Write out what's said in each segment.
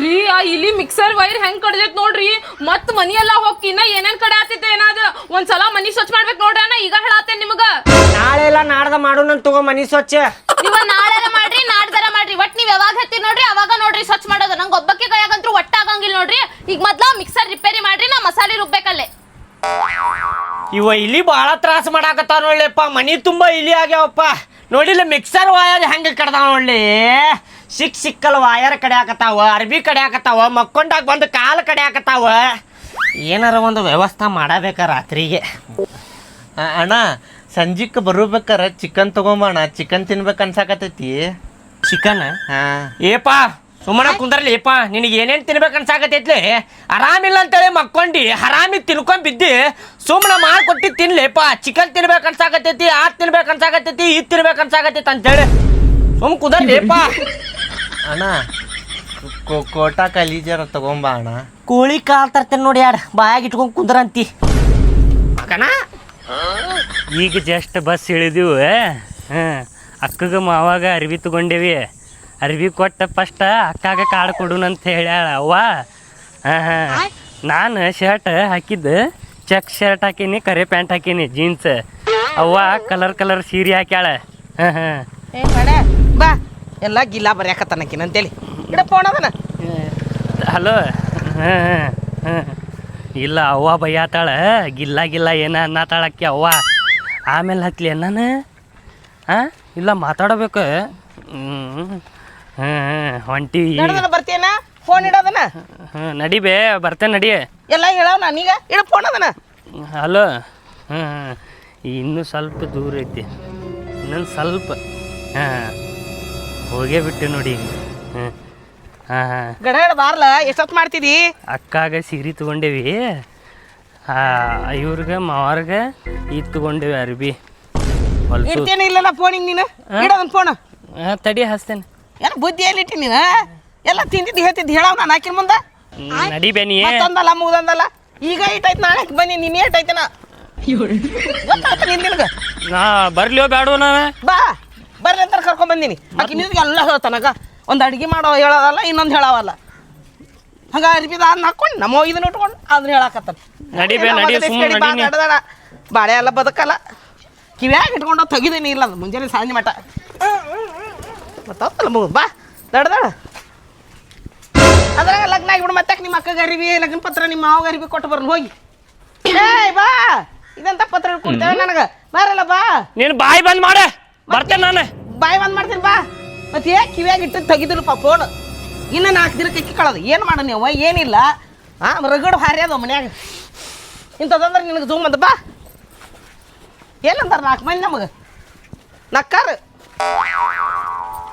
ರೀ ಆ ಇಲ್ಲಿ ಮಿಕ್ಸರ್ ವೈರ್ ಹೆಂಗ್ ಕಡ್ದೈತ್ ನೋಡ್ರಿ ಮತ್ ಮನಿ ಎಲ್ಲಾ ಹೋಗಿ ಇನ್ನ ಏನೇನ್ ಕಡೆ ಆತಿದ್ದೆ ಏನಾದ ಒಂದ್ಸಲ ಮನಿ ಸ್ವಚ್ಛ ಮಾಡ್ಬೇಕು ನೋಡ್ರಿ ಅಣ್ಣ ಈಗ ಹೇಳಾತೇನ್ ನಿಮಗ ನಾಳೆ ಎಲ್ಲ ನಾಡ್ದ ಮಾಡೋಣ ತಗೋ ಮನಿ ಸ್ವಚ್ಛ ನೀವ ನಾಳೆಲ್ಲ ಮಾಡ್ರಿ ನಾಡ್ದರ ಮಾಡ್ರಿ ಒಟ್ ನೀವ್ ಯಾವಾಗ ಹತ್ತಿ ನೋಡ್ರಿ ಅವಾಗ ನೋಡ್ರಿ ಸ್ವಚ್ಛ ಮಾಡೋದು ನಂಗೆ ಒಬ್ಬಕ್ಕೆ ಕೈಯಾಗಂತ್ರು ಒಟ್ಟ ಆಗಂಗಿಲ್ಲ ನೋಡ್ರಿ ಈಗ ಮೊದ್ಲ ಮಿಕ್ಸರ್ ರಿಪೇರಿ ಮಾಡ್ರಿ ನಾ ಮಸಾಲೆ ರುಬ್ಬೇಕಲ್ಲೇ ಇವ ಇಲ್ಲಿ ಬಾಳ ತ್ರಾಸ ಮಾಡಾಕತ್ತಾವ ನೋಡ್ಲಿಪ್ಪ ಮನಿ ತುಂಬಾ ಇಲಿ ಆಗ್ಯಾವಪ್ಪ ನೋಡಿಲ್ಲ ಮಿಕ್ಸರ್ ವಾಯರ್ ಹೆಂಗ ಕಡ್ದಾವ ನೋಡ್ಲಿ ಸಿಕ್ಕಲ್ ವಾಯರ್ ಕಡೆ ಹಾಕತ್ತಾವ ಅರ್ಬಿ ಕಡೆ ಹಾಕತ್ತಾವ ಮಕ್ಕೊಂಡಾಗ ಬಂದು ಕಾಲು ಕಡೆ ಹಾಕತ್ತಾವ ಏನಾರ ಒಂದು ವ್ಯವಸ್ಥೆ ಮಾಡಬೇಕ ರಾತ್ರಿಗೆ ಅಣ್ಣ ಸಂಜಿಕ್ ಬರಬೇಕಾರ ಚಿಕನ್ ತಗೊಂಬಣ್ಣ ಚಿಕನ್ ತಿನ್ಬೇಕು ಅನ್ಸಾಕತೈತಿ ಚಿಕನ್ ಹಾ ಏಪಾ ಸುಮ್ಮನೆ ಕುಂದ್ರಲಿಪ್ಪ ನಿನಗೆ ಏನೇನು ತಿನ್ಬೇಕು ಅನ್ಸಾಕತೈತ್ಲಿ ಆರಾಮಿಲ್ಲ ಅಂತೇಳಿ ಮಕ್ಕೊಂಡಿ ಹರಾಮಿ ತಿನ್ಕೊಂಡ್ ಬಿದ್ದಿ ಸುಮ್ಮನೆ ಮಾಡ್ಕೊಟ್ಟಿ ತಿನ್ಲಿಪ್ಪ ಚಿಕನ್ ತಿನ್ಬೇಕು ಅನ್ಸಾಕತೈತಿ ಆತ್ ತಿನ್ಬೇಕು ಅನ್ಸಾಕತೈತಿ ಇದು ತಿನ್ಬೇಕು ಅನ್ಸಾಕತೈತಿ ಅಂತೇಳಿ ಸುಮ್ ಕುಂದ್ರಲಿಪ್ಪ ಅಣ್ಣ ಕೋಟಾ ಕಲೀಜರ ತಗೊಂಬ ಅಣ್ಣ ಕೋಳಿ ಕಾಲ್ ತರ್ತೇನೆ ನೋಡಿ ಯಾರು ಬಾಯಾಗ ಇಟ್ಕೊಂಡು ಕುಂದ್ರಂತಿ ಮಗನ ಈಗ ಜಸ್ಟ್ ಬಸ್ ಇಳಿದೀವು ಅಕ್ಕಗ ಮಾವಾಗ ಅರ್ವಿ ತಗೊಂಡೇವಿ ಅರ್ವಿ ಕೊಟ್ಟ ಫಸ್ಟ್ ಅಕ್ಕಾಗ ಕಾಳು ಕೊಡುನಂತ ಹೇಳ್ಯಾಳ ಅವ್ವ ನಾನು ಶರ್ಟ್ ಹಾಕಿದ್ದು ಚೆಕ್ ಶರ್ಟ್ ಹಾಕೀನಿ ಕರೆ ಪ್ಯಾಂಟ್ ಹಾಕೀನಿ ಜೀನ್ಸ್ ಅವ್ವ ಕಲರ್ ಸೀರೆ ಹಾಕ್ಯಾಳ ಬಾ ಎಲ್ಲ ಗಿಲ್ಲ ಬರ್ಯಾಕತ್ತಾನಕಿನ ಅಂತೇಳಿ ಇಡ ಫೋನ್ ಅದನ ಹಲೋ ಇಲ್ಲ ಅವ್ವ ಬೈಯಾತಾಳ ಗಿಲ್ಲ ಏನ ಅನ್ನತಾಳಕ್ಕಿ ಅವ್ವ ಆಮೇಲೆ ಹತ್ಲಿ ನಾನು ಇಲ್ಲ ಮಾತಾಡಬೇಕು ಹೊಂಟಿವಿ ಬರ್ತೀಯನ ಫೋನ್ ಇಡೋದನ ನಡಿಬೇ ಬರ್ತೇನೆ ನಡಿ ಎಲ್ಲ ಹೇಳವ್ ನಾನೀಗ ಇಡ ಫೋನ್ ಅದನ ಹಲೋ ಇನ್ನೂ ಸ್ವಲ್ಪ ದೂರ ಐತಿ ಇನ್ನೊಂದು ಸ್ವಲ್ಪ ಹೋಗೇ ಬಿಟ್ಟೆ ನೋಡಿ ಈಗ ಗಡ ಬಾರ್ಲ ಎಷ್ಟೊತ್ತು ಮಾಡ್ತಿದಿ ಅಕ್ಕಾಗ ಸೀರೆ ತಗೊಂಡೇವಿ ಇವ್ರಿಗೆ ಮಾವಾರ್ಗೆ ಇದು ತಗೊಂಡೇವಿ ಅರ್ಬಿ ಹೊಲ್ಸು ಇಡ್ತೇನೆ ಇಲ್ಲಲ್ಲ ಫೋನಿಗೆ ನೀನು ಇಡೋದನ್ ಫೋನ್ ತಡಿ ಹಚ್ತೇನೆ ಏನು ಬುದ್ಧಿ ಎಲ್ಲಿಟ್ಟಿ ನೀನು ಎಲ್ಲ ತಿಂದಿದ್ದು ಹೇಳ್ತಿದ್ದು ಹೇಳವ್ ನಾನು ಹಾಕಿನ ಮುಂದೆ ನಡಿಬೇ ನೀ ಮತ್ತೊಂದಲ್ಲ ಮುಗ್ದೊಂದಲ್ಲ ಈಗ ಇಟ್ಟೈತೆ ನಾಳೆ ಬನ್ನಿ ನೀನು ಏಟೈತೆ ನಾ ಗೊತ್ತಾಯ್ತು ನಿನಗೆ ನಾ ಬರ್ಲಿಯೋ ಬೇಡೋ ನಾನು ಬಾ ಬರ್ರಿ ಅಂತ ಕರ್ಕೊಂಡ್ ಬಂದೀನಿ ಆಕಿ ನಿನ್ಗೆ ಎಲ್ಲ ಹೇಳ್ತಾನಗ ಒಂದು ಅಡುಗೆ ಮಾಡೋ ಹೇಳೋದಲ್ಲ ಇನ್ನೊಂದು ಹೇಳವಲ್ಲ ಹಂಗ ಅರ್ಬಿದ ಅದನ್ನ ಹಾಕೊಂಡು ನಮ್ಮ ಇದನ್ನ ಇಟ್ಕೊಂಡು ಅದನ್ನ ಹೇಳಾಕತ್ತಾನ ನಡಿಬೇ ನಡಿ ಸುಮ್ಮನೆ ಬಾಳೆ ಎಲ್ಲ ಬದುಕಲ್ಲ ಕಿವ್ಯಾಗ ಇಟ್ಕೊಂಡು ತೆಗಿದೀನಿ ಇಲ್ಲ ಅದು ಮುಂಜಾನೆ ಸಂಜೆ ಮಠ ಮತ್ತಲ್ಲ ಮಗು ಬಾ ದಡ ಅದ್ರಾಗ ಲಗ್ನ ಆಗಿಬಿಡು ಮತ್ತೆ ನಿಮ್ಮ ಅಕ್ಕಗೆ ಅರಿವಿ ಲಗ್ನ ಪತ್ರ ನಿಮ್ಮ ಮಾವಗ ಅರಿವಿ ಕೊಟ್ಟು ಬರ್ನು ಹೋಗಿ ಏಯ್ ಬಾ ಇದಂತ ಪತ್ರ ಕೊಡ್ತೇವೆ ನನಗೆ ಬಾರಲ್ಲ ಬಾ ನೀನು ಬಾಯಿ ಬಂದ್ ಮಾಡೆ ಬರ್ತೇನೆ ನಾನು ಬಾಯಿ ಬಂದ್ ಮಾಡ್ತೀನಿ ಬಾ ಮತ್ತೆ ಏ ಕಿವ್ಯಾಗ ಇಟ್ಟು ತೆಗಿದಿಲ್ಲಪ್ಪ ಫೋನ್ ಇನ್ನು 4 ದಿನಕ್ಕೆ ಅಕ್ಕಿ ಕಳೋದು ಏನು ಮಾಡ ನೀವು ಏನಿಲ್ಲ ರಗಡು ಹಾರಿ ಅದು ಮನ್ಯಾಗ ಇಂಥದಂದ್ರೆ ನಿನಗೆ ಜೂಮ್ ಅಂತ ಬಾ ಏನಂತಾರ 4 ಮಂದಿ ನಮಗೆ ನಕ್ಕಾರ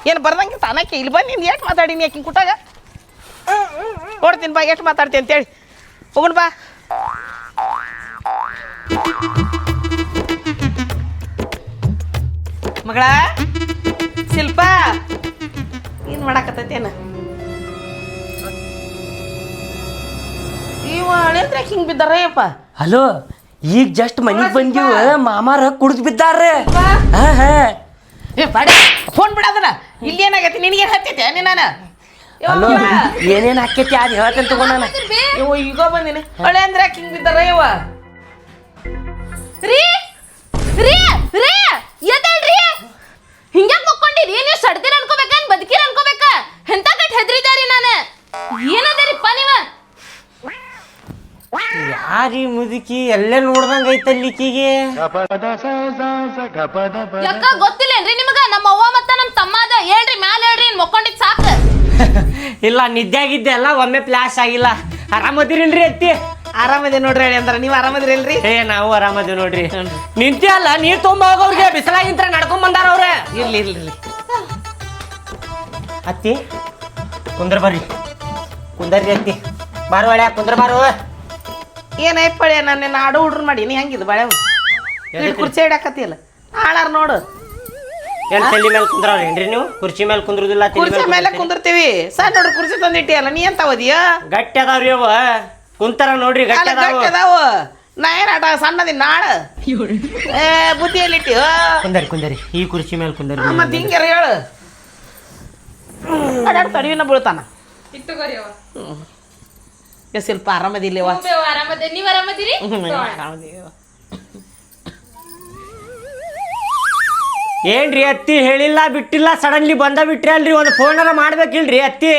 ಏನು ಬರ್ದಂಗೆ ತಾನಕ್ಕೆ ಇಲ್ಲಿ ಬಂದು ನಿಂದು ಎಷ್ಟು ಮಾತಾಡೀನಿ ಆಕಿನ ಕುಟ್ಟಾಗ ನೋಡ್ತೀನಿ ಬಾ ಎಷ್ಟು ಮಾತಾಡ್ತೀನಿ ಅಂತೇಳಿ ಹೋಗೋಣ ಬಾ ಮಗಳ ಶಿಲ್ಪ ಏನು ಮಾಡಾಕತ್ತೇನ ಇವ ಹಳೇಂದ್ರ ಹಿಂಗೆ ಬಿದ್ದಾರಯ್ಯಪ್ಪ ಹಲೋ ಈಗ ಜಸ್ಟ್ ಮನೆಗೆ ಬಂದೀವ ಮಾಮಾರ ಕುಡ್ದು ಬಿದ್ದಾರ ಏ ಬಾಡಿ ಫೋನ್ ಬಿಡೋದನ ಇಲ್ಲಿ ಏನಾಗೈತಿ ನಿನಗೇನು ಹತ್ತೈತೆ ನಾನು ಹಲೋ ಏನೇನು ಹಾಕೈತಿ ಅದು ಹೇಳ್ತೇನೆ ತಗೊಂಡಾನ ಇವ ಈಗ ಬಂದಿನಿ ಹಳೇಂದ್ರ ಹಿಂಗೆ ಬಿದ್ದಾರ ಇವ ರೀ ರೀ ರೀ ಎದ್ದೇಳ್ರಿ ಹಿಂಗ್ಯಾಕ್ ಮಕ್ಕೊಂಡಿರಿ ನೀವು ಸಡ್ದಿರ ಅನ್ಕೋಬೇಕ ಬದುಕಿರ ಅನ್ಕೋಬೇಕ ಎಂತ ಕಟ್ ಹೆದ್ರಿದಾರಿ ನಾನು ಏನದೇರಿಪ್ಪ ನೀವ ಯಾರೀ ಮುದುಕಿ ಎಲ್ಲೇ ನೋಡ್ದಂಗ ಐತಲ್ಲಿಕಿಗೆ ಯಾಕ ಗೊತ್ತಿಲ್ಲೇನ್ರಿ ನಿಮಗ ನಮ್ಮ ಅವ್ವ ಮತ್ತ ನಮ್ಮ ತಮ್ಮ ಅದ ಹೇಳ್ರಿ ಮ್ಯಾಲ ಹೇಳ್ರಿ ಮಕ್ಕೊಂಡಿದ್ ಸಾಕ ಇಲ್ಲ ನಿದ್ದೆ ಎಲ್ಲ ಒಮ್ಮೆ ಫ್ಲಾಶ್ ಆಗಿಲ್ಲ ಆರಾಮದಿರಿಲ್ರಿ ಅತ್ತಿ ಆರಾಮದೆ ನೋಡ್ರಿ ಹೇಳಿ ಅಂದ್ರೆ ನೀವು ಆರಾಮದ್ರಿ ಇಲ್ರಿ ನಾವು ಆರಾಮದೇವ್ ನೋಡ್ರಿ ನಿಂತಿ ಅಲ್ಲ ನೀರ್ ತುಂಬ ಹೋಗೋರ್ಗೆ ಬಿಸಿಲಾಗಿಂತ್ರ ನಡ್ಕೊಂಡ್ ಬಂದಾರ ಅವ್ರ ಇರ್ಲಿ ಇರ್ಲಿ ಇರ್ಲಿ ಅತ್ತಿ ಕುಂದ್ರ ಬರ್ರಿ ಕುಂದರ್ರಿ ಅತ್ತಿ ಬಾರು ಒಳ್ಳೆ ಕುಂದ್ರ ಬಾರು ಏನೈಪಳೆ ನನ್ನ ಆಡು ಹುಡ್ರು ಮಾಡಿ ನೀ ಹೆಂಗಿದ್ ಬಾಳೆ ಕುರ್ಚಿ ಇಡಾಕತ್ತಿಲ್ಲ ಆಳಾರ ನೋಡು ಏನ್ ತಲೆ ಮೇಲೆ ಕುಂದ್ರವ್ರೇನ್ರಿ ನೀವು ಕುರ್ಚಿ ಮೇಲೆ ಕುಂದ್ರುದಿಲ್ಲ ಕುರ್ಚಿ ಮೇಲೆ ಕುಂದಿರ್ತೀವಿ ಸರ್ ನೋಡು ಕುರ್ಚಿ ತಂದಿಟ್ಟಿಯಲ್ಲ ನೀ ಎಂತ ಓದಿಯ ಗಟ್ಟಿ ಅದಾವ್ರಿ ಅವ ಕುಂತಾರ ನೋಡ್ರಿ ಗಟ್ಟಿ ಅದಾವ ನಾ ಏನ್ ಆಟ ಸಣ್ಣದಿ ನಾಳ ಬುದ್ಧಿಯಲ್ಲಿಟ್ಟಿ ಕುಂದರಿ ಈ ಕುರ್ಚಿ ಮೇಲೆ ಕುಂದರಿ ಮತ್ತೆ ಹಿಂಗಾರ ಹೇಳು ಅಡ್ಯಾಡ ತಡವಿನ ಬೀಳ್ತಾನ ಇದ್ ತಗೋರಿ ಅವ್ವ. ಸ್ವಲ್ಪ ಆರಾಮದಿಲ್ಲವ ಹ್ಞೂ ಬೇವ ಆರಾಮದೆ ನೀವ್ ಆರಾಮದಿರಿ? ಏನ್ರಿ ಅತ್ತಿ ಹೇಳಿಲ್ಲ ಬಿಟ್ಟಿಲ್ಲ ಸಡನ್ಲಿ ಬಂದ ಬಿಟ್ರಿ ಅಲ್ರಿ ಒಂದು ಫೋನರ ಮಾಡ್ಬೇಕಿಲ್ರಿ ಅತ್ತಿ.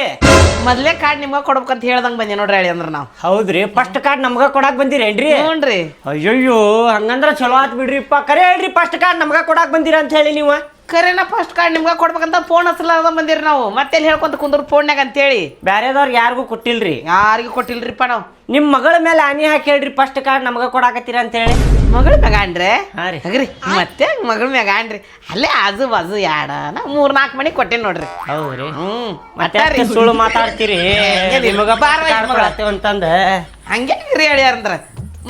ಮೊದ್ಲೇ ಕಾರ್ಡ್ ನಿಮ್ಗೆ ಕೊಡ್ಬೇಕಂತ ಹೇಳ್ದಂಗೆ ಬಂದೆ ನೋಡ್ರಿ ಹೇಳಿ ಅಂದ್ರೆ ನಾವು. ಹೌದ್ರಿ ಫಸ್ಟ್ ಕಾರ್ಡ್ ನಮ್ಗ ಕೊಡಾಕ್ ಬಂದಿರೇನ್ರಿ? ಹ್ಞೂನ್ರಿ. ಅಯ್ಯಯ್ಯೋ ಹಂಗಂದ್ರ ಚಲೋ ಆತ್ ಬಿಡ್ರಿಪ್ಪ. ಕರೆ ಹೇಳ್ರಿ ಫಸ್ಟ್ ಕಾರ್ಡ್ ನಮ್ಗ ಕೊಡಾಕ್ ಬಂದಿರ ಅಂತ ಹೇಳಿ ನೀವು. ಕರೆನ ಫಸ್ಟ್ ಕಾರ್ಡ್ ನಿಮ್ಗೆ ಕೊಡ್ಬೇಕಂತ ಫೋನ್ ಹಚ್ಚಲಾರ್ದ ಬಂದಿರಿ ನಾವು. ಮತ್ತೆ ಎಲ್ಲಿ ಹೇಳ್ಕೊಂತ ಕುಂದ್ರು ಫೋನ್ಯಾಗ ಅಂತೇಳಿ. ಬ್ಯಾರೆದವ್ರಿಗೆ ಯಾರಿಗೂ ಕೊಟ್ಟಿಲ್ರಿ. ಯಾರಿಗೂ ಕೊಟ್ಟಿಲ್ರಿಪ್ಪ ನಾವು. ನಿಮ್ ಮಗಳ ಮೇಲೆ ಆನಿ ಹಾಕಿ ಹೇಳ್ರಿ ಫಸ್ಟ್ ಕಾರ್ಡ್ ನಮ್ಗ ಕೊಡಾಕತ್ತೀರ ಅಂತ ಹೇಳಿ. ಮಗಳ ಮ್ಯಾಗಾಣ್ರಿ? ಹಾ ರೀ. ಹಗ್ರಿ ಮತ್ತೆ ಮಗಳ ಮ್ಯಾಗಾಣ್ರಿ ಅಲ್ಲೇ ಆಜು ಬಾಜು ಯಾಡ 3-4 ಮನೆ ಕೊಟ್ಟೇನಿ ನೋಡ್ರಿ. ಹೌದ್ರಿ. ಮತ್ತೆ ಮತ್ತೆ ಸುಳ್ಳು ಮಾತಾಡ್ತೀರಿ ನಿಮಗ ಅಂತಂದ ಹಂಗೇನಿರಿ ಹೇಳ್ಯಾರಂದ್ರ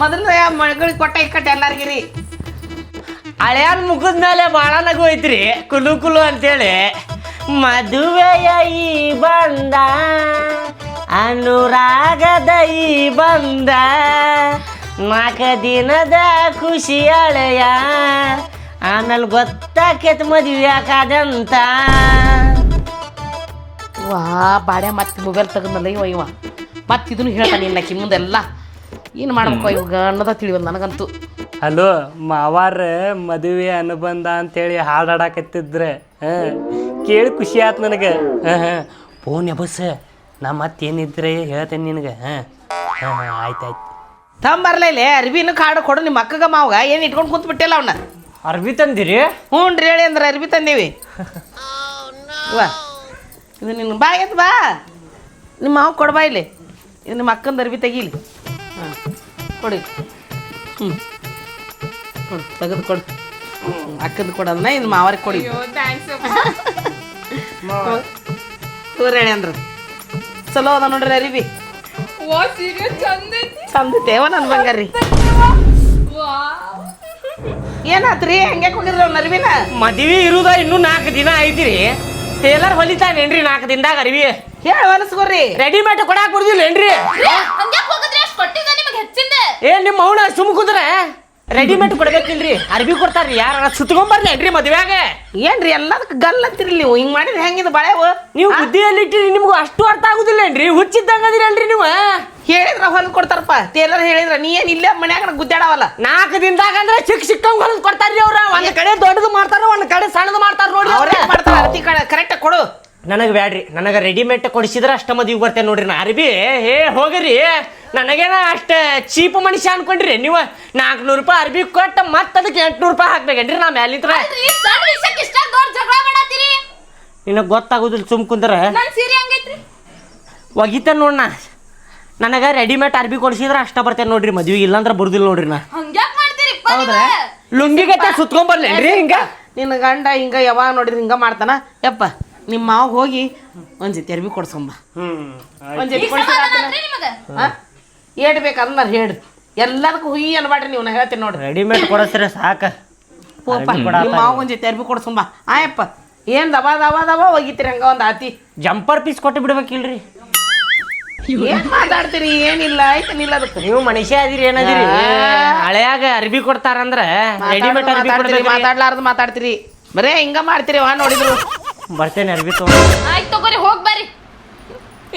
ಮೊದಲ ಮಗಳಿಗೆ ಕೊಟ್ಟ ಇಕ್ಕಟ್ಟ ಎಲ್ಲಾರ್ಗಿರಿ. ಹಳೆಯನ್ ಮುಖದ ಮೇಲೆ ಬಾಳ ನಗು ಐತ್ರಿ ಕುಲು ಕುಲು ಅಂತೇಳಿ. ಮದುವೆಯ ಈ ಬಂದ ಅನುರಾಗದ ಈ ಬಂದ 4 ದಿನದ ಖುಷಿ ಅಳೆಯ ಆಮೇಲೆ ಗೊತ್ತಾಕೇತ್ ಮದುವೆ ಯಾಕಾದಂತ. ವಾ ಬಾಡ್ಯ ಮತ್ತೆ ಮೊಬೈಲ್ ತೆಗದ್ನಲ್ಲ ಇವ ಮತ್ತೆ ಇದನ್ನು ಹೇಳ್ತಾನೆ ಇಲ್ಲಕಿ ಮುಂದೆಲ್ಲ ಏನು ಮಾಡ್ಬೇಕು ಇವಾಗ ಅನ್ನೋದ ತಿಳಿಯೋದು ನನಗಂತೂ. ಹಲೋ ಮಾವಾರ ಮದುವೆ ಅನುಬಂಧ ಅಂತೇಳಿ ಹಾಡಾಡಕತ್ತಿದ್ರೆ ಕೇಳಿ ಖುಷಿ ಆಯ್ತು ನನಗೆ. ಫೋನ್ ಬಸ್ ನಾ ಮತ್ತೇನಿದ್ರೆ ಹೇಳ್ತೇನೆ ನಿನಗೆ. ಆಯ್ತು ತಂಬರ್ಲ ಇಲ್ಲಿ ಅರ್ಬಿನೂ ಕಾಡು ಕೊಡು ನಿಮ್ಮ ಅಕ್ಕಗ ಮಾವಾಗ ಏನು ಇಟ್ಕೊಂಡು ಕುಂತು ಬಿಟ್ಟಿಲ್ಲ ಅವನ್ನ. ಅರ್ಬಿ ತಂದಿರಿ? ಹ್ಞೂ ರೀ ಹೇಳಿ ಅಂದ್ರೆ ಅರ್ಬಿ ತಂದೀವಿ. ವಾ ಇದು ನಿನ್ನ ಬಾ ಎತ್ತು ಬಾ ನಿಮ್ಮ ಮಾವು ಕೊಡು ಇಲ್ಲಿ. ಇದು ನಿಮ್ಮ ಅಕ್ಕಂದು ಅರ್ಬಿ ತೆಗೀಲಿ. ಹಾಂ ಕೊಡಿ. ಕೊಡು ತೆಗೆದು ಕೊಡು. ಅಕ್ಕಂದು ಕೊಡೋದನ್ನ ಇನ್ನು ಮಾವರಿಗೆ ಕೊಡಿ. ತೋರಿ ಹೇಳಿ ಅಂದ್ರೆ ಚಲೋ ಅದ ನೋಡ್ರಿ ಅರಿಬಿ. ಚಂದೈತೇವ ನನ್ನ ಬಂಗಾರಿ. ಏನಾತ್ರಿ ಹಂಗೆ ಹೋಗಿದ್ರಿ ಅವ್ನ ಅರಿವಿನ? ಮದ್ವಿ ಇರುದ ಇನ್ನೂ 4 ದಿನ ಐತಿರಿ. ಟೇಲರ್ ಹೊಲಿತಾನೇನ್ರಿ 4 ದಿನದಾಗ ಅರಿವಿ? ಹೇಳಿ ಹೊಲಸ್ಕೋರಿ. ರೆಡಿಮೇಡ್ ಕೊಡಾಕ್ ಬರುದಿಲ್ಲೇನ್ರಿ? ಹಂಗ್ಯಾಕ್ ಹೋಗದ್ರಿ ಅಷ್ಟ್ ಕೊಟ್ಟಿದ್ದ ನಿಮಗೆ ಹೆಚ್ಚಿಂದ? ನಿಮ್ಮ ಅವನ ಸುಮ್ ಕುಂದ್ರೆ ರೆಡಿಮೇಡ್ ಕೊಡ್ಬೇಕಿಲ್ರಿ ಅರ್ಬಿ ಕೊಡ್ತಾರ್ರಿ. ಯಾರ ಸುತ್ಕೊಂಬರ್ಲೇನ್ರಿ ಮದ್ವ್ಯಾಗ? ಏನ್ರಿ ಎಲ್ಲದಕ್ಕೆ ಗಲ್ ಅಂತಿರ್ಲಿ ನೀವು ಹಿಂಗ್ ಮಾಡಿದ್ರೆ ಹೆಂಗಿದ್ ಬಾಳೆವು? ನೀವು ಬುದ್ಧಿಯಲ್ಲಿ ಇಟ್ಟಿರಿ ನಿಮ್ಗೂ ಅಷ್ಟು ಅರ್ಥ ಆಗುದಿಲ್ಲೇನ್ರಿ? ಹುಚ್ಚಿದ್ದಂಗ ಅದಿರಲ್ರಿ ನೀವು. ಹೇಳಿದ್ರ ಹೊಲ್ ಕೊಡ್ತಾರಪ್ಪ ಟೇಲರ್ ಹೇಳಿದ್ರ ನೀ ಏನ್ ಇಲ್ಲೇ ಮನ್ಯಾಗ ಗುದ್ದಾಡವಲ್ಲ. 4 ದಿನದಾಗ ಅಂದ್ರೆ ಚಿಕ್ಕಂಗ್ ಹೊಲದ್ ಕೊಡ್ತಾರ್ರಿ ಅವ್ರ. ಒಂದ್ ಕಡೆ ದೊಡ್ಡದು ಮಾಡ್ತಾರ ಒಂದ್ ಕಡೆ ಸಣ್ಣದು ಮಾಡ್ತಾರ ನೋಡಿ. ಅವ್ರೇ ಮಾಡ್ತಾರ ಅರ್ತಿ ಕಡೆ ಕರೆಕ್ಟ್ ಕೊಡು. ನನಗೆ ಬ್ಯಾಡ್ರಿ. ನನಗೆ ರೆಡಿಮೇಡ್ ಕೊಡಿಸಿದ್ರೆ ಅಷ್ಟ ಮದುವೆ ಬರ್ತೇನೆ ನೋಡ್ರಿ ನಾ ಅರ್ಬಿ. ಹೋಗ್ರಿ ನನಗೇನ ಅಷ್ಟ ಚೀಪ್ ಮನುಷ್ಯ ಅನ್ಕೊಂಡ್ರಿ ನೀವು. 400 ರೂಪಾಯಿ ಅರ್ಬಿ ಕೊಟ್ಟು ಮತ್ತೆ ಅದಕ್ಕೆ 800 ರೂಪಾಯಿ ಹಾಕ್ಬೇಕೇನ್ರಿ ನಾ ಮ್ಯಾಲಿಂತ್ರ? ನಿನಗೆ ಗೊತ್ತಾಗುದಿಲ್ಲ ಸುಮ್ ಕುಂದ್ರ. ಒಗಿತೇನೆ ನೋಡ್ನ. ನನಗೆ ರೆಡಿಮೇಡ್ ಅರ್ಬಿ ಕೊಡಿಸಿದ್ರೆ ಅಷ್ಟ ಬರ್ತೇನೆ ನೋಡ್ರಿ ಮದ್ವಿಗೆ. ಇಲ್ಲಾಂದ್ರೆ ಬರುದಿಲ್ಲ ನೋಡ್ರಿ ನಾ. ಹೌದ್ರಾ? ಲುಂಗಿಗತ್ತೆ ಸುತ್ಕೊಂಬರ್ಲೇನ್ರಿ ಹಿಂಗ? ನಿನ್ನ ಗಂಡ ಹಿಂಗ ಯಾವಾಗ ನೋಡಿದ್ರೆ ಹಿಂಗ ಮಾಡ್ತಾನ. ಯಪ್ಪ ನಿಮ್ಮ ಮಾವ ಹೋಗಿ ಒಂದ್ ಜೊತೆ ಅರ್ಬಿ ಕೊಡ್ಸೊಂಬ. ಒಂದ್ ಜೊತೆ ಏಟ್ ಬೇಕಂದ್ರೆ ಹೇಳ್ರಿ. ಎಲ್ಲದಕ್ಕೂ ಹುಯಿ ಅನ್ಬೇಡ್ರಿ ನೀವು. ನಾ ಹೇಳ್ತೀನಿ ನೋಡ್ರಿ ರೆಡಿಮೇಡ್ ಕೊಡಿಸ್ರೆ ಸಾಕ. ನಿಮ್ಮ ಮಾವ ಒಂದ್ ಜೊತೆ ಅರ್ಬಿ ಕೊಡ್ಸೊಂಬ. ಆಯಪ್ಪ ಏನ್ ದಬಾ ಹೋಗಿತ್ತೀರಿ ಹಂಗ ಒಂದ್ ಆತಿ ಜಂಪರ್ ಪೀಸ್ ಕೊಟ್ಟು ಬಿಡ್ಬೇಕಿಲ್ರಿ? ಏನ್ ಮಾತಾಡ್ತೀರಿ? ಏನಿಲ್ಲ ಆಯ್ತು ನಿಲ್ಲ ಅದಕ್ಕೆ. ನೀವು ಮನುಷ್ಯ ಅದಿರಿ ಏನದಿರಿ? ಹಳೆಯಾಗ ಅರ್ಬಿ ಕೊಡ್ತಾರಂದ್ರ ರೆಡಿಮೇಡ್ ಅರ್ಬಿ ಕೊಡ್ಬೇಕು. ಮಾತಾಡ್ಲಾರ್ದು ಮಾತಾಡ್ತೀರಿ ಬರೇ ಹಿಂಗ ಮಾಡ್ತೀರಿ. ವಾ ನೋಡಿದ್ರು ಬರ್ತೇನೆ ಅರ್ಬಿ ಆಯ್ತು ತಗೋರಿ ಹೋಗ್ ಬರ್ರಿ.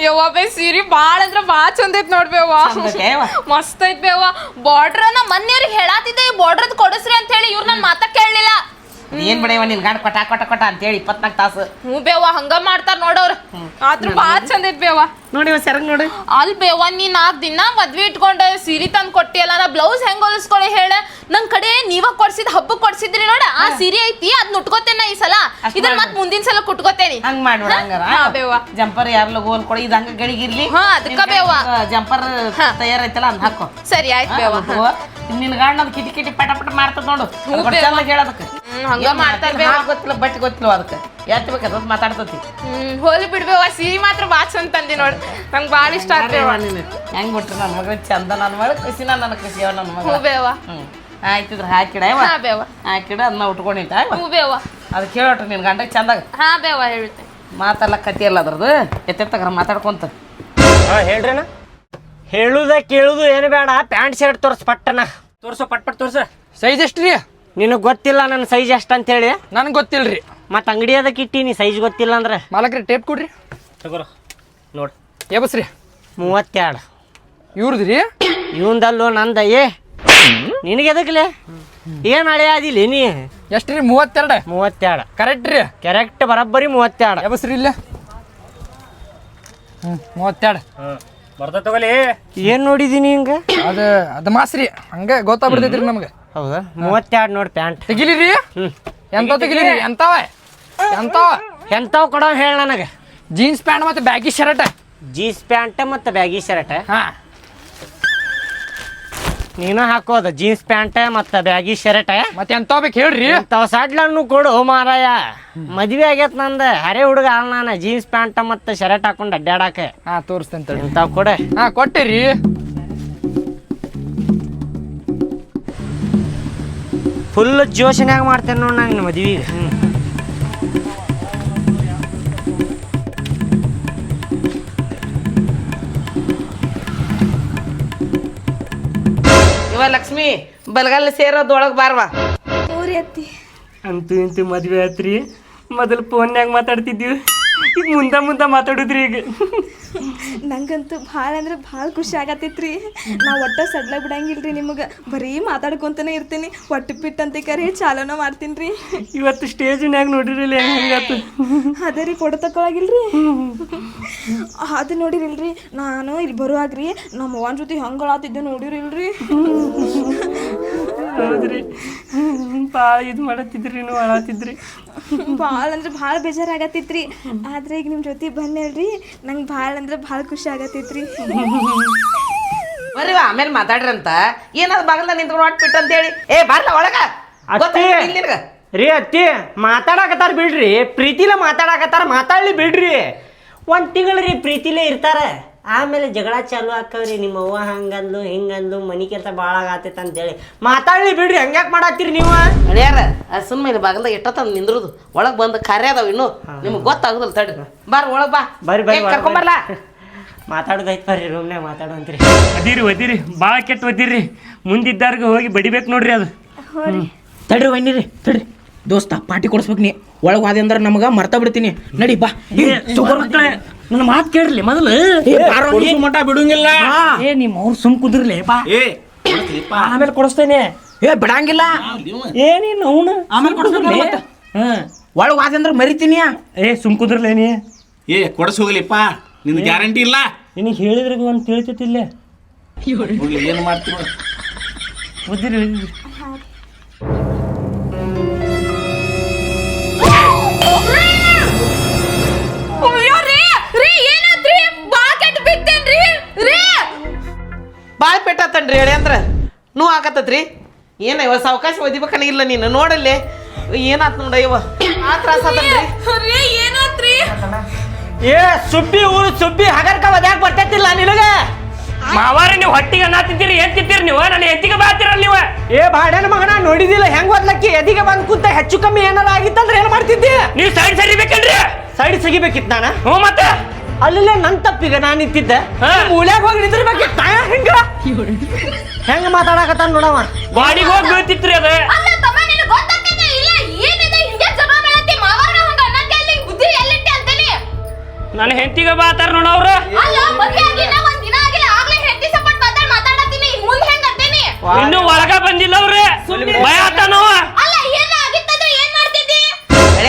ಯವ್ವ ಬೇ ಸೀರೆ ಬಾಳ ಅಂದ್ರ ಬಾಳ ಚಂದ ಐತ್ ನೋಡ್ಬೇವ. ಮಸ್ತ್ ಐತ್ ಬೇವ. ಬಾರ್ಡ್ರ್ ನಾ ಮೊನ್ನೆಯವ್ರಿಗೆ ಹೇಳಾತಿದ್ದೆ ಈ ಬಾರ್ಡ್ರದ್ ಕೊಡಸ್ರಿ ಅಂತ ಹೇಳಿ. ಇವ್ರು ನನ್ ಮಾತ ಕೇಳಲಿಲ್ಲ. ಏನ್ ಬಡಿಯವ ನಿನ್ ಗಂಡ ಕೊಟ ಅಂತೇಳಿ 24 ತಾಸು. ಹ್ಞೂ ಬೇವ ಹಂಗ ಮಾಡ್ತಾರ ನೋಡವ್ರ. ಆದ್ರ ಬಾಳ ಚಂದ ಐತ್ ಬೇವ. ನೋಡಿ ಸೆರಗ್ ನೋಡಿ. ಅಲ್ ಬೇವ ನೀ 4 ದಿನ ಮದ್ವಿ ಇಟ್ಕೊಂಡ ಸೀರೆ ತಂದ್ ಕೊಟ್ಟಿಯಲ್ಲ. ನಾ ಬ್ಲೌಸ್ ಹೆಂಗ್ ಹೊಲಿಸ್ಕೊಳ್ಳಿ ಹೇಳ. ನನ್ ಕಡೆ ನೀವ ಕೊಡ್ಸಿದ್ ಹಬ್ಬಕ್ ಕೊಡ್ಸಿದ್ರಿ ನೋಡ ಆ ಸೀರೆ ಐತಿ ಅದ್ ಉಟ್ಕೋತೇನ ಈ ಸಲ. ಇದನ್ನ ಮತ್ ಮುಂದಿನ ಸಲ ಕುಟ್ಕೋತೇನಿ. ಹಂಗ್ ಮಾಡಿ ನೋಡ. ಹಂಗಾರ ಬೇವ ಜಂಪರ್ ಯಾರ್ಲ ಗೋಲ್ ಕೊಡಿ ಇದು ಹಂಗ ಗಡಿಗಿರ್ಲಿ. ಹಾ ಅದಕ್ಕ ಬೇವ ಜಂಪರ್ ತಯಾರೈತಲ್ಲ ಅದ್ ಹಾಕೋ. ಸರಿ ಆಯ್ತು ಬೇವ. ನಿನ್ ಗಂಡ ಅದ್ ಕಿಟಿ ಪಟ ಮಾಡ್ತದ ನೋಡು. ಚಂದ ಹೇಳದಕ್ಕೆ ಹಂಗ ಮಾಡ್ತಾರ ಬೇವ. ಗೊತ್ತಿಲ್ಲ ಬಟ್ ಗೊತ್ತಿಲ್ಲ ಅದಕ್ಕೆ ಎತ್ ಬೇಕದ ಮಾತಾಡ್ತತಿ. ಹೋಲಿ ಬಿಡ್ಬೇವ. ಸೀರೆ ಮಾತ್ರ ಬಾಳ ಚಂದ ತಂದಿ ನೋಡ್. ನಂಗೆ ಬಾಳ ಇಷ್ಟ ಆಗ್ತೇವ. ಹೆಂಗ್ ಬಿಟ್ರಿ ನನ್ನ ಮಗ ಚಂದ. ನನ್ನ ಮಗ ಖುಷಿ ನನ್ನ ಖುಷಿ ಅವ ನನ್ನ ಮಗ. ಹೂ ಬೇವ. ಆಯ್ತಿದ್ರ ಹಾಕಿಡ ಹಾ ಬೇವ. ಹಾಕಿಡ ಅದನ್ನ ಉಟ್ಕೊಂಡಿದ್ದ. ಹೂ ಬೇವ. ಅದು ಕೇಳೋಟ್ರಿ ನಿನ್ ಗಂಡ ಚಂದಾಗ. ಹಾ ಬೇವ ಹೇಳ್ತೆ. ಮಾತೆಲ್ಲ ಕತಿ ಅಲ್ಲ ಅದ್ರದ್ದು. ಎತ್ತೆತ್ತಗ್ರ ಮಾತಾಡ್ಕೊಂತ ಹೇಳ್ರಿನ. ಹೇಳುದ ಕೇಳುದು ಏನು ಬೇಡ. ಪ್ಯಾಂಟ್ ಶರ್ಟ್ ತೋರ್ಸ್ ಪಟ್ಟನ. ತೋರ್ಸು ಪಟ್ ತೋರ್ಸ. ಸೈಜ್ ಎಷ್ಟ್ರಿ? ನಿನಗೆ ಗೊತ್ತಿಲ್ಲ ನನ್ನ ಸೈಜ್ ಎಷ್ಟು ಅಂತ ಹೇಳಿ? ನನಗೆ ಗೊತ್ತಿಲ್ರಿ. ಮತ್ತೆ ಅಂಗಡಿ ಅದಕ್ಕೆ ಇಟ್ಟಿ ನೀ ಸೈಜ್ ಗೊತ್ತಿಲ್ಲ ಅಂದ್ರೆ ಮಾಲಕ್ರಿ ಟೇಪ್ ಕೊಡ್ರಿ. ತಗೋರ ನೋಡು. ಎಬಸ್ರಿ 32 ಇವ್ರದ್ರಿ ಇವಂದಲ್ಲೋ ನಂದ ನಿನಗೆ ಎದಕ್ಲೆ ಏನು ಹಳೆ ಆದಿಲ್ಲ ನೀ ಎಷ್ಟ್ರಿ 32 32 ಕರೆಕ್ಟ್ ರೀ ಕರೆಕ್ಟ್ ಬರಬ್ಬರಿ 32 ಎಬಸ್ರಿ ಇಲ್ಲ 32 ಬರ್ತಾ ತಗೊಲಿ. ಏನು ನೋಡಿದೀನಿ ಹಿಂಗೆ ಅದು ಮಾಸ್ರಿ ಹಂಗ ಗೊತ್ತಾಗ್ಬಿಡ್ತೈತ್ರಿ ನಮ್ಗೆ. ಹೌದಾ 32 ನೋಡಿ ಪ್ಯಾಂಟ್ ತೆಗಿಲಿರಿ ಎಂತ ತೆಗಿಲಿರಿ ಎಂಥವು ಕೊಡೋ ಹೇಳಿ ನನಗೆ. ಜೀನ್ಸ್ ಪ್ಯಾಂಟ್ ಮತ್ತೆ ಬ್ಯಾಗಿ ಶರ್ಟ್. ಜೀನ್ಸ್ ಪ್ಯಾಂಟ್ ಮತ್ತು ಬ್ಯಾಗಿ ಶರ್ಟ್ ಹಾ ನೀನು ಹಾಕೋದು ಜೀನ್ಸ್ ಪ್ಯಾಂಟ್ ಮತ್ತು ಬ್ಯಾಗಿ ಶರ್ಟ್ ಮತ್ತೆ ಎಂತ ಬೇಕು ಹೇಳ್ರಿ. ಇಂಥವು ಸಡ್ಲನ್ನು ಕೊಡು ಮಾರಾಯ. ಮದ್ವೆ ಆಗೈತೆ ನಂದು ಹರೆ ಹುಡುಗ ಅಲ್ಲ ನಾನು ಜೀನ್ಸ್ ಪ್ಯಾಂಟ್ ಮತ್ತು ಶರ್ಟ್ ಹಾಕೊಂಡು ಅಡ್ಡಾಡಕ್ಕೆ. ಹಾ ತೋರಿಸ್ತೇನೆ ತಡಿ. ಇಂಥವು ಕೊಡೆ. ಹಾ ಕೊಟ್ಟಿರಿ. ಫುಲ್ ಜೋಶನ್ಯಾಗ ಮಾಡ್ತೇನೆ ನೋಡಿ ನಾನು ಮದ್ವಿಗೆ. ಇವ ಲಕ್ಷ್ಮಿ ಬಲಗಲ್ಲ ಸೇರೋದೊಳಗೆ ಬಾರ್ವಾ. ಅಂತೂ ಇಂತೂ ಮದ್ವೆ ಆತ್ರಿ. ಮೊದಲು ಫೋನ್ಯಾಗ ಮಾತಾಡ್ತಿದ್ವಿ, ಈಗ ಮುಂದೆ ಮಾತಾಡುದ್ರಿ. ಈಗ ನಂಗಂತೂ ಭಾಳ ಅಂದ್ರೆ ಭಾಳ ಖುಷಿ ಆಗತ್ತೈತ್ರಿ. ನಾ ಒಟ್ಟ ಸಡ್ಲ ಬಿಡಂಗಿಲ್ರಿ ನಿಮಗೆ. ಬರೀ ಮಾತಾಡ್ಕೊಂತಾನೆ ಇರ್ತೀನಿ. ಒಟ್ಟು ಪಿಟ್ ಅಂತ ಕರೆ ಚಾಲನ ಮಾಡ್ತೀನಿ ರೀ. ಇವತ್ತು ಸ್ಟೇಜ್ನ್ಯಾಗ ನೋಡಿರಲಿಲ್ಲ ಹೆಂಗಾತು. ಅದೇ ರೀ ಫೋಟೋ ತಗೊಳಗಿಲ್ರಿ. ಅದು ನೋಡಿರಿಲ್ರಿ. ನಾನು ಇಲ್ಲಿ ಬರುವಾಗ್ರಿ ನಮ್ಮ ಅವ್ವನ ಜೊತೆ ಹಂಗಳಾತಿದ್ದೆ ನೋಡಿರಿಲ್ರಿ. ಹೌದ್ರಿ, ಭಾಳ ಇದು ಮಾಡತ್ತಿದ್ರಿ, ನೀವು ಅಳಾತಿದ್ರಿ. ಭಾಳ ಅಂದ್ರೆ ಭಾಳ ಬೇಜಾರಾಗತ್ತಿತ್ರಿ. ಆದ್ರೆ ಈಗ ನಿಮ್ಮ ಜೊತೆ ಬಂದೇಳ್ರಿ ನಂಗೆ ಭಾಳ ಅಂದ್ರೆ ಭಾಳ ಖುಷಿ ಆಗತ್ತೈತ್ರಿ. ಬರ್ರಿ ಆಮೇಲೆ ಮಾತಾಡ್ರಂತ ಏನಾದ್ರು ಬಾಗಲ್ದ ನಿಂತ್ಕೊಂಡು ಹೊಟ್ಬಿಟ್ಟು ಅಂತೇಳಿ ಬಾರ್ಲ ಒಳಗ ನಿನಗ ರೀ ಅತ್ತಿ ಮಾತಾಡಕತ್ತಾರ ಬಿಡ್ರಿ. ಪ್ರೀತಿಲೇ ಮಾತಾಡಕತ್ತಾರ, ಮಾತಾಡ್ಲಿ ಬಿಡ್ರಿ. 1 ತಿಂಗಳು ರೀ ಪ್ರೀತಿಲೇ ಇರ್ತಾರ. ಆಮೇಲೆ ಜಗಳ ಚಾಲು ಹಾಕವ್ರಿ. ನಿಮ್ಮ ಅವ್ವ ಹಂಗಂದ್ಲು ಹಿಂಗಂದ್ಲು ಮನಿ ಕೆಲಸ ಭಾಳ ಆಗತ್ತೈತೆ ಅಂತೇಳಿ ಮಾತಾಡ್ಲಿ ಬಿಡ್ರಿ. ಹಂಗ್ಯಾಕೆ ಮಾಡತ್ತೀರಿ ನೀವು? ಅಳ್ಯಾರ ಸುಮ್ಮನೆ ಇಲ್ಲಿ ಬಾಗಲ್ದಾಗ ಎಷ್ಟೊತ್ತಂದು ನಿಂದ್ರುದು ಒಳಗೆ ಬಂದು ಕಾರ್ಯ ಅದಾವ ಇನ್ನು ನಿಮ್ಗೆ ಗೊತ್ತಾಗುದಿಲ್ಲ ತಡ್ರಿ. ಬಾರ್ ಒಳಗೆ ಬಾ. ಬರ್ರಿ ಕರ್ಕೊಂಬರ್ಲ. ಮಾತಾಡೋದೈತ್ ಬರ್ರಿ ರೂಮ್ನಾಗ ಮಾತಾಡುವಂತ್ರಿ. ಒದಿರಿ ಭಾಳ ಕೆಟ್ಟ ಒದಿರಿ. ಮುಂದಿದ್ದಾರ್ಗೆ ಹೋಗಿ ಬಡಿಬೇಕು ನೋಡ್ರಿ. ಅದು ತಡ್ರಿ ಬನ್ನಿರಿ ತಡ್ರಿ. ದೋಸ್ತ ಪಾರ್ಟಿ ಕೊಡಿಸ್ಬೇಕು ನೀ. ಒಳಗೆ ಹೋದೆ ಅಂದ್ರೆ ನಮಗೆ ಮರ್ತಾ ಬಿಡ್ತೀನಿ. ನಡಿ ಬಾ. ನನ್ನ ಮಾತು ಕೇಳ್ರಿ ಮೊದಲು. ಮಠ ಬಿಡುಂಗಿಲ್ಲ. ನಿಮ್ಮ ಅವ್ರು ಸುಮ್ ಕುದ್ರಲಿ ಬಾ. ಆಮೇಲೆ ಕೊಡಿಸ್ತೇನೆ. ಬಿಡಂಗಿಲ್ಲ. ಏನೇನು ಅವನು ಆಮೇಲೆ ಕೊಡಿಸ್ಬೇಕು. ಒಳಗೆ ಹೋದೆ ಅಂದ್ರೆ ಮರಿತೀನಿ. ಸುಮ್ ಕುದ್ರಲೇನಿ. ಕೊಡಸ್ ಹೋಗ್ಲಿಪ್ಪ, ನಿಂದು ಗ್ಯಾರಂಟಿ ಇಲ್ಲ. ನಿನಗೆ ಹೇಳಿದ್ರೆ ಒಂದು ತಿಳಿತೈತಿಲ್ಲ. ಏನು ಮಾಡ್ತೀವಿ ಒದಿರಿ. ಭಾಳ ಪೆಟ್ಟತ್ತನ್ರಿ ಹೇಳಿ ಅಂದ್ರೆ ನೋವು ಆಗತ್ತತ್ರಿ. ಏನ ಇವ ಸಾವಕಾಶ ಒದಿಬೇಕನ್ನಾಗಿಲ್ಲ ನೀನು ನೋಡಲ್ಲಿ ಏನಾತ್ ನೋಡ ಇವ ಆ ತ್ರಾಸ ಆತನ್ರಿ. ಸುಬ್ಬಿ ಊರು ಸುಬ್ಬಿ ಹಗರ್ಕ ಒದ್ಯಾಕ ಬರ್ತೈತಿಲ್ಲ ನಿನಗೆ. ಮಾವಾರ ನೀವು ಹೊಟ್ಟಿಗೆ ಅನ್ನ ತಿಂತೀರಿ, ಏನ್ ತಿಂತೀರಿ ನೀವು? ನನ್ನ ಎತ್ತಿಗೆ ಬಾತಿರಲ್ಲ ನೀವು. ಬಾಡನ ಮಗನ ನೋಡಿದಿಲ್ಲ ಹೆಂಗ್ ಓದ್ಲಕ್ಕಿ ಎದಿಗೆ ಬಂದ್ ಕುಂತ ಹೆಚ್ಚು ಕಮ್ಮಿ ಏನಾರ ಆಗಿತ್ತಂದ್ರೆ ಏನ್ ಮಾಡ್ತಿದ್ದಿ? ನೀವು ಸೈಡ್ ಸರಿಬೇಕಲ್ರಿ. ಸೈಡ್ ಸಿಗಿಬೇಕಿತ್ತು ನಾನು. ಹ್ಞೂ ಮತ್ತೆ ಅಲ್ಲೇ ನನ್ ತಪ್ಪಿಗ ನಾನು ನಿಂತಿದ್ದೆ. ಮೂಲ್ಯಾಗ ಹೋಗಿ ನಿಂದಿರ್ಬೇಕಿತ್ತ ಹೆಂಗ ಮಾತಾಡಕತ್ತಾನ ನೋಡವ. ಗಾಡಿಗೆ ಹೋಗಿ ಬೀಳ್ತಿತ್ರಿ ಅದು. ನನ್ನ ಹೆಂಡತಿಗೆ ಬಾತಾರ ನೋಡ ಅವ್ರು. ಇನ್ನು ಒಳಗ ಬಂದಿಲ್ಲ ಅವ್ರೆ. ಭಯ ಆತನವ.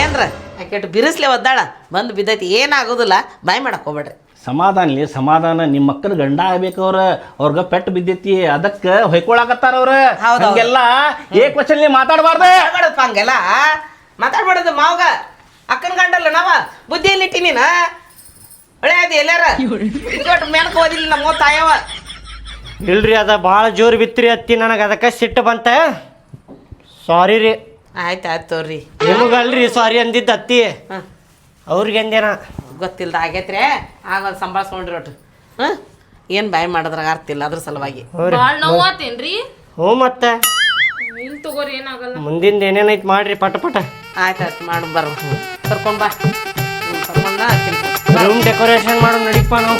ಅಂದ್ರ ಯಾಕೆಟ್ಟು ಬಿರಿಸ್ಲೆ ಒದ್ದಾಳ ಬಂದು ಬಿದ್ದೈತಿ. ಏನಾಗೋದಿಲ್ಲ, ಬಾಯ್ ಮಾಡಕ್ ಹೋಗ್ಬೇಡ್ರಿ. ಸಮಾಧಾನ. ನಿಮ್ಮ ಮಕ್ಕಳು ಗಂಡ ಆಗ್ಬೇಕು. ಅವ್ರಿಗೆ ಪೆಟ್ಟು ಬಿದ್ದೈತಿ, ಅದಕ್ಕೆ ಹೊಯ್ಕೊಳಕತ್ತಾರ ಅವ್ರ. ಹಂಗೆಲ್ಲ ಕ್ವಶನ್ ಮಾತಾಡಬಾರ್ದು. ಹಂಗೆಲ್ಲ ಮಾತಾಡ್ಬಾರ್ದು. ಮಾವಗ ಅಕ್ಕನ ಗಂಡಲ್ಲ ನಾವ ಬುದ್ಧಿಯಲ್ಲಿ ಇಟ್ಟಿ ನೀನ ಒಳ್ಳೆ ಅದು ಎಲ್ಲಾರ ಮೆಣಕ ಓದಿಲ್ಲ ನಮ್ಮ ತಾಯವ. ಇಲ್ರಿ ಅದ ಭಾಳ ಜೋರು ಬಿತ್ರಿ ಅತ್ತಿ. ನನಗೆ ಅದಕ್ಕೆ ಸಿಟ್ಟು ಬಂತ. ಸಾರಿ ರೀ. ಆಯ್ತು ತೋರಿ. ನಿಮಗಲ್ರಿ ಸಾರಿ ಅಂದಿದ್ದ ಅತ್ತಿ, ಅವ್ರಿಗೆ ಅಂದೇನ ಗೊತ್ತಿಲ್ದ ಆಗೈತ್ರಿ. ಆಗ ಸಂಭಾಳಿಸ್ಕೊಂಡ್ರಿ ಒಟ್ಟು. ಏನು ಬಾಯ್ ಮಾಡಿದ್ರಾಗ ಅರ್ತಿಲ್ಲ ಅದ್ರ ಸಲುವಾಗಿ. ಭಾಳ ನೋವಾತೇನ್ರಿ? ಹ್ಞೂ ಮತ್ತೆ ಇಲ್ಲಿ ತಗೋರಿ ಏನಾಗಲ್ಲ. ಮುಂದಿಂದ ಏನೇನೈತಿ ಮಾಡ್ರಿ ಪಟ ಪಟ. ಆಯ್ತು ಮಾಡು ಬರ್ ಕರ್ಕೊಂಡ್ ಬಾ. ಕರ್ಕೊಂಡ ರೂಮ್ ಡೆಕೋರೇಷನ್ ಮಾಡೋ ನಡಿಪ್ಪ ನಾವು.